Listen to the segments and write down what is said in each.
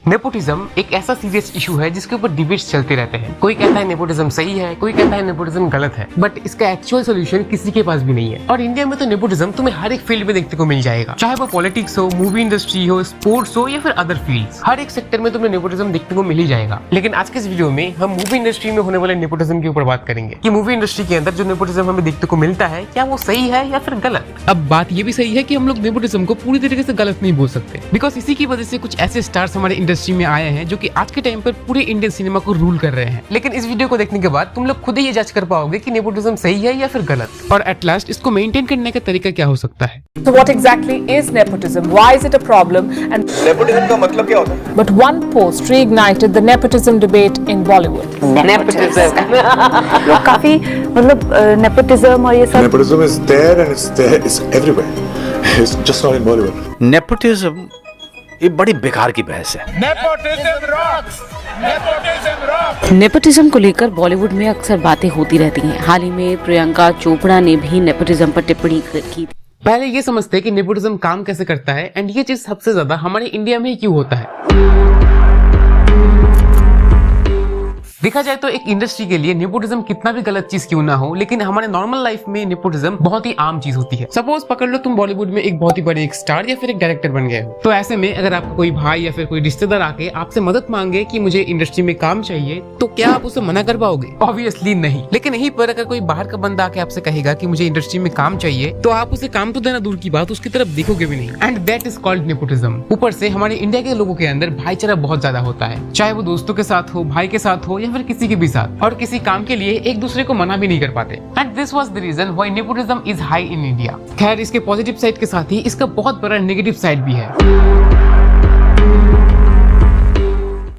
Nepotism एक ऐसा serious issue है जिसके ऊपर डिबेट्स चलते रहते हैं। कोई कहता है नेपोटिज्म सही है, कोई कहता है नेपोटिज्म गलत है, बट इसका एक्चुअल सोल्यूशन किसी के पास भी नहीं है। और इंडिया में तो नेपोटिज्म तुम्हें हर एक फील्ड में देखने को मिल जाएगा, चाहे वो पॉलिटिक्स हो, मूवी इंडस्ट्री हो, स्पोर्ट्स हो या फिर अदर फील्ड्स। हर एक सेक्टर में तुम्हें नेपोटिज्म देखने को मिल ही जाएगा। लेकिन आज के इस वीडियो में हम मूवी इंडस्ट्री में होने वाले नेपोटिज्म के ऊपर बात करेंगे कि मूवी इंडस्ट्री के अंदर जो नेपोटिज्म हमें देखने को मिलता है क्या वो सही है या फिर गलत। अब बात ये भी सही है कि हम लोग नेपोटिज्म को पूरी तरीके से गलत नहीं बोल सकते, बिकॉज इसी की वजह से कुछ ऐसे स्टार्स हमारे इंडस्ट्री में आए हैं जो कि आज के टाइम पर पूरे इंडियन सिनेमा को रूल कर रहे हैं। लेकिन इस वीडियो को देखने के बाद तुम लोग खुद ही ये जज कर पाओगे कि नेपोटिज्म सही है या फिर गलत, और एट लास्ट इसको मेंटेन करने का तरीका क्या हो सकता है। So what exactly is nepotism? Why is it a problem? And nepotism का मतलब क्या होता है? but one post reignited the nepotism debate in Bollywood. लोग काफी मतलब नेपोटिज्म और ये सब Nepotism is there and it's everywhere. It's just not in Bollywood. Nepotism ये बड़ी बेकार की बहस है। नेपोटिज्म को लेकर बॉलीवुड में अक्सर बातें होती रहती हैं। हाल ही में प्रियंका चोपड़ा ने भी नेपोटिज्म पर टिप्पणी की। पहले ये समझते हैं कि नेपोटिज्म काम कैसे करता है एंड ये चीज सबसे ज्यादा हमारे इंडिया में ही क्यों होता है। देखा जाए तो एक इंडस्ट्री के लिए नेपोटिज्म कितना भी गलत चीज क्यों ना हो, लेकिन हमारे नॉर्मल लाइफ में नेपोटिज्म बहुत ही आम चीज होती है। सपोज पकड़ लो तुम बॉलीवुड में एक बहुत ही बड़े एक स्टार या फिर एक डायरेक्टर बन गए हो, तो ऐसे में अगर आपका कोई भाई या फिर कोई रिश्तेदार आके आपसे मदद मांगे कि मुझे इंडस्ट्री में काम चाहिए, तो क्या आप उसे मना कर पाओगे? ऑब्वियसली नहीं। लेकिन यहीं पर अगर कोई बाहर का बंदा आके आपसे कहेगा कि मुझे इंडस्ट्री में काम चाहिए, तो आप उसे काम तो देना दूर की बात, उसकी तरफ देखोगे भी नहीं। And that is called nepotism. ऊपर से हमारे इंडिया के लोगों के अंदर भाईचारा बहुत ज्यादा होता है, चाहे वो दोस्तों के साथ हो, भाई के साथ हो या फिर किसी के भी साथ, और किसी काम के लिए एक दूसरे को मना भी नहीं कर पाते। And this was the reason why nepotism is high in India. खैर, इसके पॉजिटिव साइड के साथ ही इसका बहुत बड़ा नेगेटिव साइड भी है।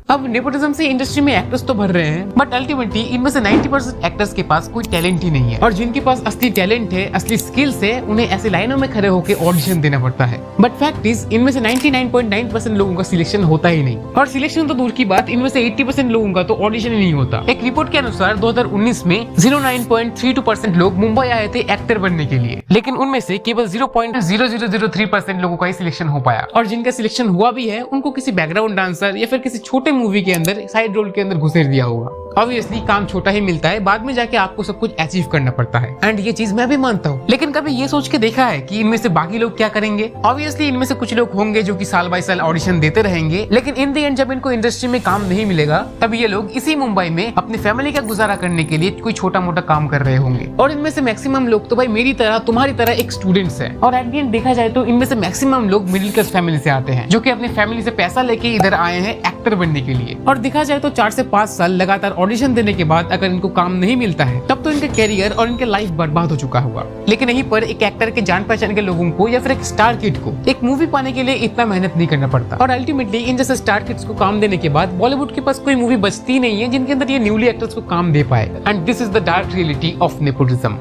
अब नेपोटिज्म से इंडस्ट्री में एक्टर्स तो भर रहे हैं, बट अल्टीमेटली इनमें से 90% एक्टर्स के पास कोई टैलेंट ही नहीं है, और जिनके पास असली टैलेंट है, असली स्किल्स है, उन्हें ऐसे लाइनों में खड़े होकर ऑडिशन देना पड़ता है। बट फैक्ट इज इनमें से 99.9% लोगों का सिलेक्शन होता ही नहीं, और सिलेक्शन तो दूर की बात, इनमें से 80% लोगों का तो ऑडिशन ही नहीं होता। एक रिपोर्ट के अनुसार 2019 में 09.32% लोग मुंबई आए थे एक्टर बनने के लिए, लेकिन उनमें से केवल 0.0003% लोगों का ही सिलेक्शन हो पाया, और जिनका सिलेक्शन हुआ भी है उनको किसी बैकग्राउंड डांसर या फिर किसी छोटे मूवी के अंदर साइड रोल के अंदर घुसेड़ दिया होगा। ऑब्वियसली काम छोटा ही मिलता है, बाद में जाके आपको सब कुछ अचीव करना पड़ता है, एंड ये चीज मैं भी मानता हूँ। लेकिन कभी ये सोच के देखा है कि इनमें से बाकी लोग क्या करेंगे? ऑब्वियसली इनमें से कुछ लोग होंगे जो कि साल बाय साल ऑडिशन देते रहेंगे, लेकिन इन द एंड जब इनको इंडस्ट्री में काम नहीं मिलेगा, तब ये लोग इसी मुंबई में अपनी फैमिली का गुजारा करने के लिए कोई छोटा मोटा काम कर रहे होंगे। और इनमें से मैक्सिमम लोग तो भाई मेरी तरह, तुम्हारी तरह एक स्टूडेंट्स है, और एट द एंड देखा जाए तो इनमें से मैक्सिमम लोग मिडिल क्लास फैमिली से आते हैं, जो कि अपनी फैमिली से पैसा लेके इधर आए हैं एक्टर बनने के लिए। और देखा जाए तो 4 से 5 साल लगातार ऑडिशन देने के बाद अगर इनको काम नहीं मिलता है, तब तो इनका कैरियर और इनके लाइफ बर्बाद हो चुका होगा। लेकिन यहीं पर एक एक्टर के जान पहचान के लोगों को या फिर एक स्टार किड को एक मूवी पाने के लिए इतना मेहनत नहीं करना पड़ता, और अल्टीमेटली इन जैसे स्टार किड्स को काम देने के बाद बॉलीवुड के पास कोई मूवी बचती नहीं है जिनके अंदर ये न्यूली एक्टर्स को काम दे पाए। And this is the dark reality of nepotism.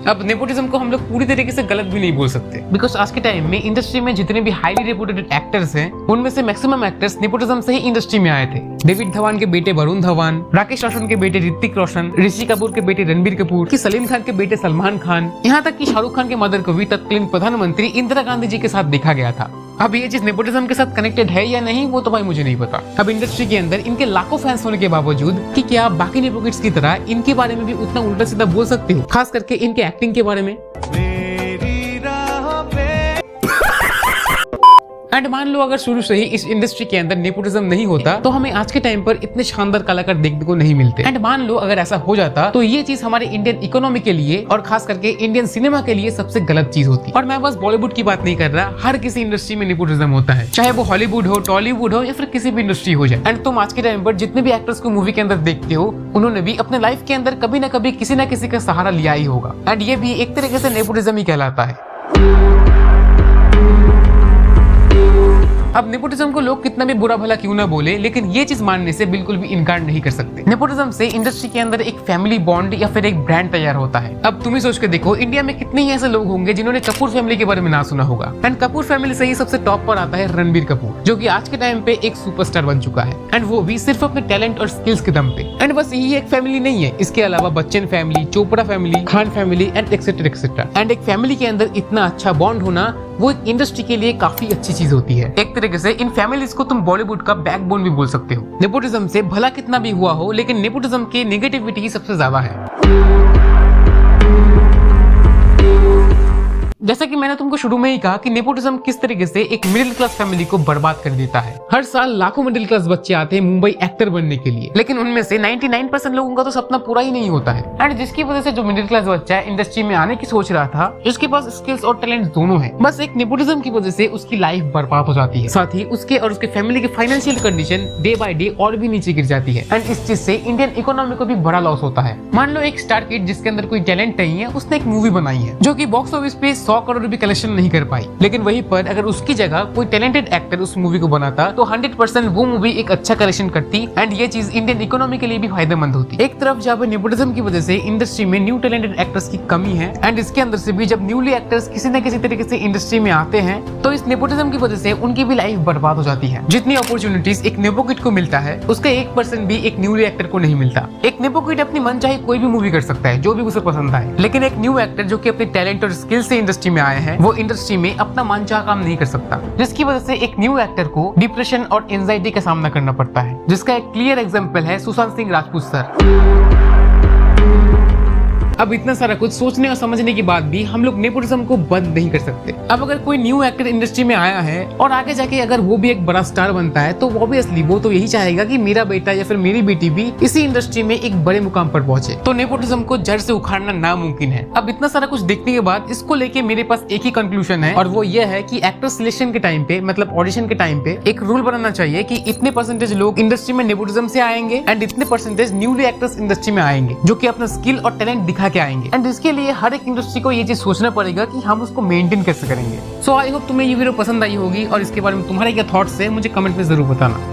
अब नेपोटिज्म को हम लोग पूरी तरीके से गलत भी नहीं बोल सकते, बिकॉज आज के टाइम में इंडस्ट्री में जितने भी हाईली रेपुटेड एक्टर्स हैं, उनमें से मैक्सिमम एक्टर्स नेपोटिज्म से ही इंडस्ट्री में आए थे। डेविड धवन के बेटे वरुण धवन, राकेश रोशन के बेटे ऋतिक रोशन, ऋषि कपूर के बेटे रणबीर कपूर, की सलीम खान के बेटे सलमान खान, यहाँ तक कि शाहरुख खान के मदर को भी तत्कालीन प्रधानमंत्री इंदिरा गांधी जी के साथ देखा गया था। अब ये चीज नेपोटिज्म के साथ कनेक्टेड है या नहीं, वो तो भाई मुझे नहीं पता। अब इंडस्ट्री के अंदर इनके लाखों फैंस होने के बावजूद कि क्या आप बाकी नेपो किड्स की तरह इनके बारे में भी उतना उल्टा सीधा बोल सकते हो, खास करके इनके एक्टिंग के बारे में? एंड मान लो अगर शुरू से ही इस इंडस्ट्री के अंदर नेपोटिज्म नहीं होता, तो हमें आज के टाइम पर इतने शानदार कलाकार देखने को नहीं मिलते। एंड मान लो अगर ऐसा हो जाता, तो ये चीज हमारे इंडियन इकोनॉमी के लिए और खास करके इंडियन सिनेमा के लिए सबसे गलत चीज होती। और मैं बस बॉलीवुड की बात नहीं कर रहा, हर किसी इंडस्ट्री में नेपोटिज्म होता है, चाहे वो हॉलीवुड हो, टॉलीवुड हो या फिर किसी भी इंडस्ट्री हो जाए। एंड तुम आज के टाइम पर जितने भी एक्टर्स को मूवी के अंदर देखते हो, उन्होंने भी अपने लाइफ के अंदर कभी ना कभी किसी ना किसी का सहारा लिया ही होगा, एंड ये भी एक तरीके से नेपोटिज्म ही कहलाता है। अब नेपोटिज्म नेपोटिज्म को लोग कितना भी बुरा भला क्यों ना बोले, लेकिन ये चीज मानने से बिल्कुल भी इनकार नहीं कर सकते। नेपोटिज्म से इंडस्ट्री के अंदर एक फैमिली बॉन्ड या फिर एक ब्रांड तैयार होता है। अब तुम ही सोच के देखो, इंडिया में कितने ही ऐसे लोग होंगे जिन्होंने कपूर फैमिली के बारे में ना सुना होगा। एंड कपूर फैमिली से ही सबसे टॉप पर आता है रणबीर कपूर, जो कि आज के टाइम पे एक सुपरस्टार बन चुका है, एंड वो भी सिर्फ अपने टैलेंट और स्किल्स के दम पे। एंड बस यही एक फैमिली नहीं है, इसके अलावा Bachchan family, Chopra family, Khan family and etcetera etcetera. And एक फैमिली के अंदर इतना अच्छा बॉन्ड होना वो एक इंडस्ट्री के लिए काफी अच्छी चीज होती है। एक तरीके से इन फैमिलीज को तुम बॉलीवुड का बैकबोन भी बोल सकते हो। नेपोटिज्म से भला कितना भी हुआ हो, लेकिन नेपोटिज्म की नेगेटिविटी ही सबसे ज्यादा है। जैसा कि मैंने तुमको शुरू में ही कहा कि नेपोटिज्म किस तरीके से एक मिडिल क्लास फैमिली को बर्बाद कर देता है। हर साल लाखों मिडिल क्लास बच्चे आते हैं मुंबई एक्टर बनने के लिए, लेकिन उनमें से 99% लोगों का तो सपना पूरा ही नहीं होता है। एंड जिसकी वजह से जो मिडिल क्लास बच्चा है इंडस्ट्री में आने की सोच रहा था, जिसके पास स्किल्स और टैलेंट दोनों है, बस एक नेपोटिज्म की वजह से उसकी लाइफ बर्बाद हो जाती है। साथ ही उसके और उसके फैमिली की financial condition day by day और भी नीचे गिर जाती है। एंड इस चीज से इंडियन इकोनॉमी को भी बड़ा लॉस होता है। मान लो एक स्टार किड जिसके अंदर कोई टैलेंट नहीं है, उसने एक मूवी बनाई है जो कि बॉक्स ऑफिस पे 100 करोड़ भी कलेक्शन नहीं कर पाई, लेकिन वहीं पर अगर उसकी जगह कोई टैलेंटेड एक्टर उस मूवी को बनाता तो 100% वो मूवी एक अच्छा कलेक्शन करती। एंड ये चीज इंडियन इकोनॉमी के लिए भी फायदेमंद होती। एक तरफ जहाँ पे नेपोटिज्म की वजह से इंडस्ट्री में न्यू टैलेंटेड एक्टर्स की कमी है, एंड इसके अंदर से भी जब न्यूली एक्टर्स किसी न किसी तरीके से इंडस्ट्री में आते हैं तो इस नेपोटिज्म की वजह से उनकी भी लाइफ बर्बाद हो जाती है। जितनी अपॉर्चुनिटीज एक नेपो किड को मिलता है, उसका 1% भी एक न्यूली एक्टर को नहीं मिलता। एक नेपो किड अपनी मन चाहे कोई भी मूवी कर सकता है जो भी उसे पसंद आए, लेकिन एक न्यू एक्टर जो कि अपने टैलेंट और स्किल से इंडस्ट्री में आए हैं, वो इंडस्ट्री में अपना मनचाहा काम नहीं कर सकता, जिसकी वजह से एक न्यू एक्टर को डिप्रेशन और एंजाइटी का सामना करना पड़ता है, जिसका एक क्लियर एग्जांपल है सुशांत सिंह राजपूत सर। अब इतना सारा कुछ सोचने और समझने के बाद भी हम लोग नेपोटिज्म को बंद नहीं कर सकते। अब अगर कोई न्यू एक्टर इंडस्ट्री में आया है और आगे जाके अगर वो भी एक बड़ा स्टार बनता है, तो ऑब्वियसली वो तो यही चाहेगा कि मेरा बेटा या फिर मेरी बेटी भी इसी इंडस्ट्री में एक बड़े मुकाम पर पहुंचे। तो नेपोटिज्म को जड़ से उखाड़ना नामुमकिन है। अब इतना सारा कुछ देखने के बाद इसको लेके मेरे पास एक ही कंक्लूजन है, और वो ये है कि एक्टर सिलेक्शन के टाइम पे, मतलब ऑडिशन के टाइम पे एक रूल बनाना चाहिए कि इतने परसेंटेज लोग इंडस्ट्री में नेपोटिज्म से आएंगे एंड इतने परसेंटेज न्यूली एक्टर्स इंडस्ट्री में आएंगे जो कि अपना स्किल और टैलेंट दिखा के आएंगे। एंड इसके लिए हर एक इंडस्ट्री को ये चीज सोचना पड़ेगा कि हम उसको मेंटेन कैसे करेंगे। सो आई होप तुम्हें ये वीडियो पसंद आई होगी, और इसके बारे में तुम्हारे क्या थॉट्स है मुझे कमेंट में जरूर बताना।